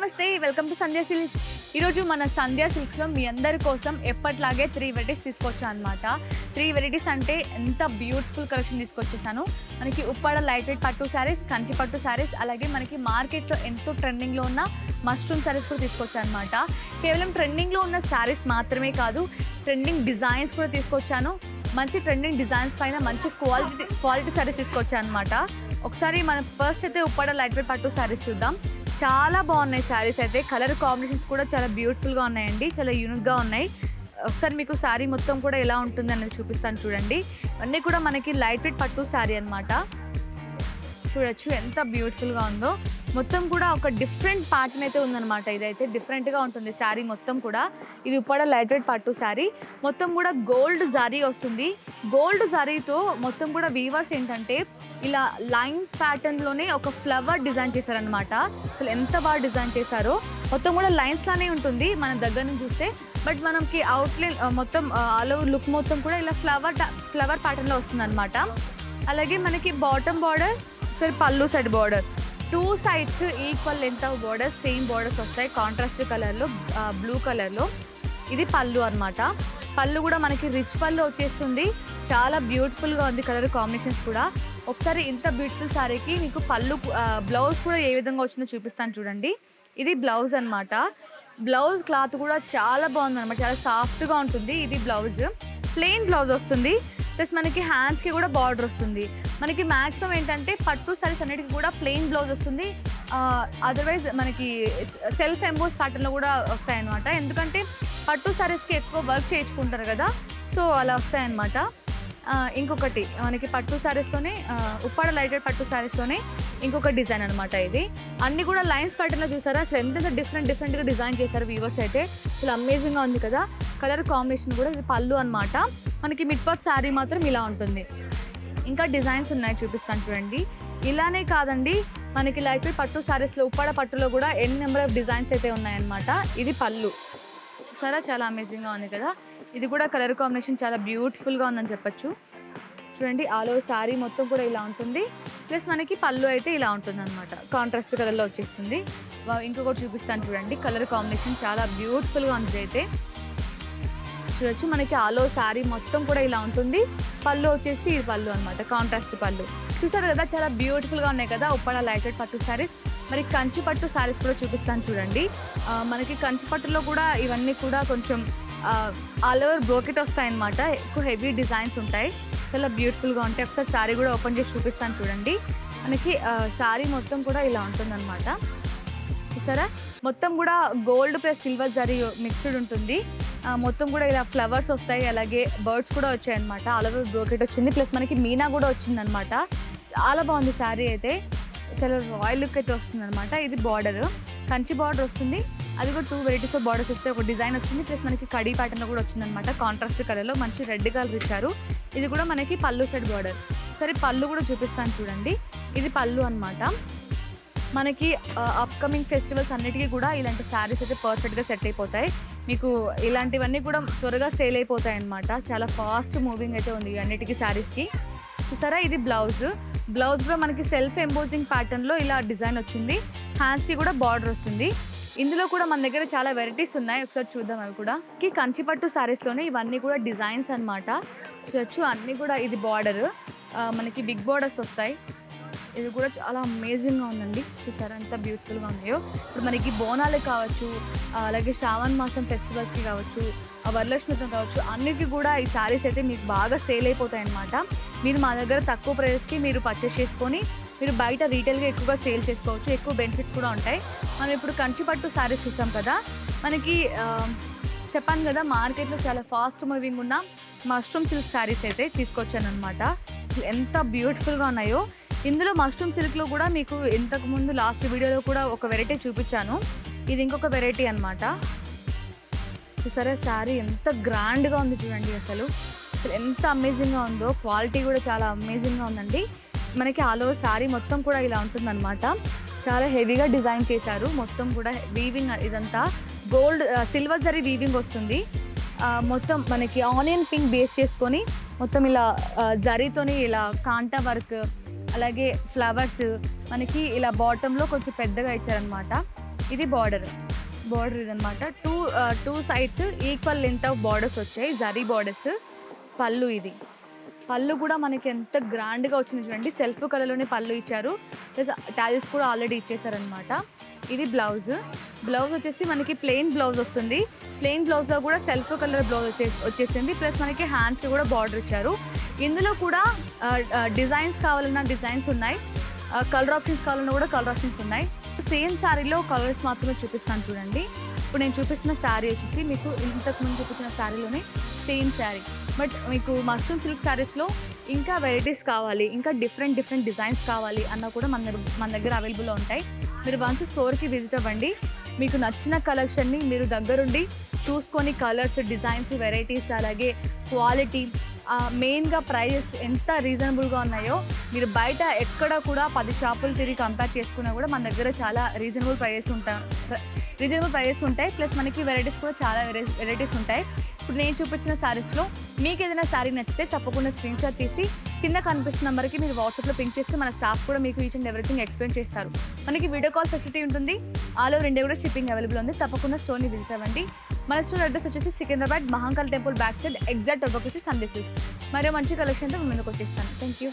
నమస్తే, welcome to Sandhya silks. ఈరోజు మన సంధ్యా సిల్క్స్లో మీ అందరి కోసం ఎప్పట్లాగే 3 వెరైటీస్ తీసుకొచ్చాను అనమాట. 3 వెరైటీస్ అంటే ఎంత బ్యూటిఫుల్ కలెక్షన్ తీసుకొచ్చేసాను. మనకి ఉప్పాడ లైట్ వెయిట్ పట్టు శారీస్, కంచి పట్టు శారీస్, అలాగే మనకి మార్కెట్లో ఎంతో ట్రెండింగ్లో ఉన్న మష్రూమ్ శారీస్ కూడా తీసుకొచ్చాను అనమాట. కేవలం ట్రెండింగ్లో ఉన్న శారీస్ మాత్రమే కాదు, ట్రెండింగ్ డిజైన్స్ కూడా తీసుకొచ్చాను. మంచి ట్రెండింగ్ డిజైన్స్ పైన మంచి క్వాలిటీ శారీస్ తీసుకొచ్చాను అనమాట. ఒకసారి మనం ఫస్ట్ అయితే ఉప్పాడ లైట్ వెయిట్ పట్టు శారీస్ చూద్దాం. చాలా బాగున్నాయి శారీస్ అయితే. కలర్ కాంబినేషన్స్ కూడా చాలా బ్యూటిఫుల్గా ఉన్నాయండి, చాలా యూనిక్గా ఉన్నాయి. ఒకసారి మీకు శారీ మొత్తం కూడా ఎలా ఉంటుంది అనేది చూపిస్తాను చూడండి. అన్నీ కూడా మనకి లైట్ వెయిట్ పట్టు శారీ అనమాట. చూడొచ్చు ఎంత బ్యూటిఫుల్గా ఉందో. మొత్తం కూడా ఒక డిఫరెంట్ ప్యాటర్న్ అయితే ఉందన్నమాట. ఇదైతే డిఫరెంట్గా ఉంటుంది శారీ మొత్తం కూడా. ఇది ఉప్పాడ లైట్ వెయిట్ పట్టు శారీ. మొత్తం కూడా గోల్డ్ జరీ వస్తుంది. గోల్డ్ జరీతో మొత్తం కూడా వీవర్స్ ఏంటంటే ఇలా లైన్స్ ప్యాటర్న్లోనే ఒక ఫ్లవర్ డిజైన్ చేశారనమాట. అసలు ఎంత బాగా డిజైన్ చేశారో. మొత్తం కూడా లైన్స్లానే ఉంటుంది మన దగ్గర నుంచి చూస్తే, బట్ మనకి అవుట్లైన్ మొత్తం ఆల్ ఓవర్ లుక్ మొత్తం కూడా ఇలా ఫ్లవర్ ప్యాటర్న్లో వస్తుంది అనమాట. అలాగే మనకి బాటమ్ బార్డర్, సరే పళ్ళు side border, 2 sides equal length of border, same borders వస్తాయి కాంట్రాస్ట్ కలర్లో, బ్లూ కలర్లో. ఇది పళ్ళు అనమాట. పళ్ళు కూడా మనకి రిచ్ పళ్ళు వచ్చేస్తుంది. చాలా బ్యూటిఫుల్గా ఉంది కలర్ కాంబినేషన్స్ కూడా. ఒకసారి ఇంత బ్యూటిఫుల్ శారీకి మీకు పళ్ళు బ్లౌజ్ కూడా ఏ విధంగా వచ్చిందో చూపిస్తాను చూడండి. ఇది బ్లౌజ్ అనమాట. బ్లౌజ్ క్లాత్ కూడా చాలా బాగుంది అనమాట, చాలా సాఫ్ట్గా ఉంటుంది. ఇది బ్లౌజ్, ప్లెయిన్ బ్లౌజ్ వస్తుంది. ప్లస్ మనకి హ్యాండ్స్కి కూడా బార్డర్ వస్తుంది. మనకి మ్యాక్సిమం ఏంటంటే పట్టు శారీస్ అన్నిటికీ కూడా ప్లెయిన్ బ్లౌజ్ వస్తుంది. అదర్వైజ్ మనకి సెల్ఫ్ ఎంబోస్ ప్యాటర్న్లో కూడా వస్తాయన్నమాట. ఎందుకంటే పట్టు శారీస్కి ఎక్కువ వర్క్ చేయించుకుంటారు కదా, సో అలా వస్తాయన్నమాట. ఇంకొకటి మనకి పట్టు శారీస్తోనే, ఉప్పాడ లైట్ వెయిట్ పట్టు శారీస్తోనే ఇంకొక డిజైన్ అనమాట. ఇది అన్నీ కూడా లైన్స్ ప్యాటర్న్లో చూసారా, అసలు ఎంత డిఫరెంట్గా డిజైన్ చేశారు వీవర్స్ అయితే. అసలు అమేజింగ్గా ఉంది కదా. కలర్ కాంబినేషన్ కూడా. ఇది పళ్ళు అనమాట. మనకి మిడ్ పార్ట్ శారీ మాత్రం ఇలా ఉంటుంది. ఇంకా డిజైన్స్ ఉన్నాయి, చూపిస్తాను చూడండి. ఇలానే కాదండి, మనకి లైట్ వెయిట్ పట్టు శారీస్లో ఉప్పాడ పట్టులో కూడా నెంబర్ ఆఫ్ డిజైన్స్ అయితే ఉన్నాయన్నమాట. ఇది పళ్ళు సరే, చాలా అమేజింగ్గా ఉంది కదా. ఇది కూడా కలర్ కాంబినేషన్ చాలా బ్యూటిఫుల్గా ఉందని చెప్పచ్చు. చూడండి, ఆల్ ఓవర్ శారీ మొత్తం కూడా ఇలా ఉంటుంది. ప్లస్ మనకి పళ్ళు అయితే ఇలా ఉంటుంది అనమాట, కాంట్రాస్ట్ కలర్లో వచ్చేస్తుంది. ఇంకొకటి చూపిస్తాను చూడండి. కలర్ కాంబినేషన్ చాలా బ్యూటిఫుల్గా ఉంది అయితే. చూడొచ్చు, మనకి ఆల్ ఓవర్ శారీ మొత్తం కూడా ఇలా ఉంటుంది. పళ్ళు వచ్చేసి ఇది పళ్ళు అనమాట, కాంట్రాస్ట్ పళ్ళు. చూసారు కదా, చాలా బ్యూటిఫుల్గా ఉన్నాయి కదా ఉప్పాడ లైట్ వెయిట్ పట్టు శారీస్. మరి కంచి పట్టు శారీస్ కూడా చూపిస్తాను చూడండి. మనకి కంచి పట్టులో కూడా ఇవన్నీ కూడా కొంచెం ఆల్ ఓవర్ బ్రోకెట్ వస్తాయన్నమాట. ఎక్కువ హెవీ డిజైన్స్ ఉంటాయి, చాలా బ్యూటిఫుల్గా ఉంటాయి. ఒకసారి శారీ కూడా ఓపెన్ చేసి చూపిస్తాను చూడండి. మనకి శారీ మొత్తం కూడా ఇలా ఉంటుందన్నమాట. చూసారా, మొత్తం కూడా gold plus silver zari mixed ఉంటుంది. మొత్తం కూడా ఇలా ఫ్లవర్స్ వస్తాయి, అలాగే బర్డ్స్ కూడా వచ్చాయన్నమాట. ఆల్ ఓవర్ బ్రోకెట్ వచ్చింది, ప్లస్ మనకి మీనా కూడా వచ్చిందనమాట. చాలా బాగుంది శారీ అయితే, చాలా రాయల్ లుక్ అయితే వస్తుంది అనమాట. ఇది బార్డర్, కంచి బార్డర్ వస్తుంది. అది కూడా 2 వెరైటీస్ ఆఫ్ బార్డర్స్ వస్తాయి. ఒక డిజైన్ వచ్చింది, ప్లస్ మనకి కడీ ప్యాటర్న్లో కూడా వచ్చిందనమాట. కాంట్రాస్ట్ కలర్లో మంచి రెడ్ కలర్ ఇచ్చారు. ఇది కూడా మనకి పళ్ళు సైడ్ బార్డర్. సరే, పళ్ళు కూడా చూపిస్తాను చూడండి. ఇది పళ్ళు అనమాట. మనకి అప్కమింగ్ ఫెస్టివల్స్ అన్నిటికీ కూడా ఇలాంటి శారీస్ అయితే పర్ఫెక్ట్గా సెట్ అయిపోతాయి. మీకు ఇలాంటివన్నీ కూడా త్వరగా సేల్ అయిపోతాయి అన్నమాట. చాలా ఫాస్ట్ మూవింగ్ అయితే ఉంది అన్నిటికీ శారీస్కి. చూసారా, ఇది బ్లౌజ్. బ్లౌజ్ కూడా మనకి సెల్ఫ్ ఎంబోజింగ్ ప్యాటర్న్లో ఇలా డిజైన్ వచ్చింది. హ్యాండ్స్కి కూడా బార్డర్ వస్తుంది. ఇందులో కూడా మన దగ్గర చాలా వెరైటీస్ ఉన్నాయి, ఒకసారి చూద్దాం అవి కూడా. కంచిపట్టు శారీస్లోనే ఇవన్నీ కూడా డిజైన్స్ అనమాట. చూడొచ్చు, అన్నీ కూడా. ఇది బార్డర్, మనకి బిగ్ బార్డర్స్ వస్తాయి. ఇది కూడా చాలా అమేజింగ్గా ఉందండి. చూసారా ఎంత బ్యూటిఫుల్గా ఉన్నాయో. ఇప్పుడు మనకి బోనాలు కావచ్చు, అలాగే శ్రావణ మాసం ఫెస్టివల్స్కి కావచ్చు, వరలక్ష్మితం కావచ్చు, అన్నిటికీ కూడా ఈ శారీస్ అయితే మీకు బాగా సేల్ అయిపోతాయి అన్నమాట. మీరు మా దగ్గర తక్కువ ప్రైస్కి మీరు పర్చేస్ చేసుకొని మీరు బయట రీటైల్గా ఎక్కువగా సేల్ చేసుకోవచ్చు. ఎక్కువ బెనిఫిట్స్ కూడా ఉంటాయి. మనం ఇప్పుడు కంచిపట్టు శారీస్ చూసాం కదా, మనకి చెప్పాను కదా మార్కెట్లో చాలా ఫాస్ట్ మూవింగ్ ఉన్న మష్రూమ్ సిల్క్ శారీస్ అయితే తీసుకొచ్చాను అనమాట. ఎంత బ్యూటిఫుల్గా ఉన్నాయో. ఇందులో మష్రూమ్ సిల్క్లో కూడా మీకు ఇంతకుముందు లాస్ట్ వీడియోలో కూడా ఒక వెరైటీ చూపించాను. ఇది ఇంకొక వెరైటీ అనమాట. చూసారా, శారీ ఎంత గ్రాండ్గా ఉంది చూడండి. అసలు ఎంత అమేజింగ్గా ఉందో. క్వాలిటీ కూడా చాలా అమేజింగ్గా ఉందండి. మనకి ఆల్ ఓవర్ శారీ మొత్తం కూడా ఇలా ఉంటుందన్నమాట. చాలా హెవీగా డిజైన్ చేశారు. మొత్తం కూడా వీవింగ్, ఇదంతా గోల్డ్ సిల్వర్ జరీ వీవింగ్ వస్తుంది. మొత్తం మనకి ఆనియన్ పింక్ బేస్ చేసుకొని మొత్తం ఇలా జరీతోని ఇలా కాంటా వర్క్, అలాగే ఫ్లవర్స్ మనకి ఇలా బాటంలో కొంచెం పెద్దగా ఇచ్చారనమాట. ఇది బార్డర్ ఇదనమాట. Two sides equal length of borders వచ్చాయి, జరీ బార్డర్స్. పళ్ళు ఇది, పళ్ళు కూడా మనకి ఎంత గ్రాండ్గా వచ్చింది చూడండి. సెల్ఫ్ కలర్లోనే పళ్ళు ఇచ్చారు, ప్లస్ టాజిల్స్ కూడా ఆల్రెడీ ఇచ్చేసారనమాట. ఇది బ్లౌజ్ వచ్చేసి మనకి ప్లెయిన్ బ్లౌజ్ వస్తుంది. ప్లెయిన్ బ్లౌజ్లో కూడా సెల్ఫ్ కలర్ బ్లౌజ్ వచ్చేసింది, ప్లస్ మనకి హ్యాండ్స్కి కూడా బార్డర్ ఇచ్చారు. ఇందులో కూడా డిజైన్స్ కావాలన్నా డిజైన్స్ ఉన్నాయి, కలర్ ఆప్షన్స్ కావాలన్నా కూడా కలర్ ఆప్షన్స్ ఉన్నాయి. సేమ్ శారీలో కలర్స్ మాత్రమే చూపిస్తాను చూడండి. ఇప్పుడు నేను చూపిస్తున్న శారీ వచ్చేసి మీకు ఇంతకుముందు చూపించిన శారీలోనే సేమ్ శారీ, బట్ మీకు మష్రూమ్ సిల్క్ శారీస్లో ఇంకా వెరైటీస్ కావాలి, ఇంకా డిఫరెంట్ డిజైన్స్ కావాలి అన్న కూడా మన దగ్గర అవైలబుల్లో ఉంటాయి. మీరు వన్స్ స్టోర్కి విజిట్ అవ్వండి, మీకు నచ్చిన కలెక్షన్ని మీరు దగ్గరుండి చూసుకొని కలర్స్, డిజైన్స్, వెరైటీస్, అలాగే క్వాలిటీ, మెయిన్గా ప్రైజెస్ ఎంత రీజనబుల్గా ఉన్నాయో మీరు బయట ఎక్కడ కూడా 10 షాపులు తిరిగి కంపేర్ చేసుకున్నా కూడా మన దగ్గర చాలా రీజనబుల్ ప్రైజెస్ ఉంటాయి. ప్లస్ మనకి వెరైటీస్ కూడా చాలా వెరైటీస్ ఉంటాయి. ఇప్పుడు నేను చూపించిన శారీస్లో మీకు ఏదైనా శారీ నచ్చితే తప్పకుండా స్క్రీన్ షాట్ తీసి కింద కనిపిస్తున్న నెంబర్కి మీరు వాట్సాప్లో పింక్ చేస్తే మన స్టాఫ్ కూడా మీకు ఈచ్ అండ్ ఎవ్రీథింగ్ ఎక్స్ప్లెయిన్ చేస్తారు. మనకి వీడియో కాల్ ఫెసిలిటీ ఉంటుంది, ఆల్ ఓవర్ ఇండియా కూడా షిప్పింగ్ అవైలబుల్ ఉంది. తప్పకుండా స్టోర్ని విజిట్ అవ్వండి. మన స్టోర్ అడ్రస్ వచ్చేసి Secunderabad Mahakal temple back side, exact opposite Sandhya silks. మరో మంచి కలెక్షన్తో ముందుకు వచ్చేస్తాను. Thank you.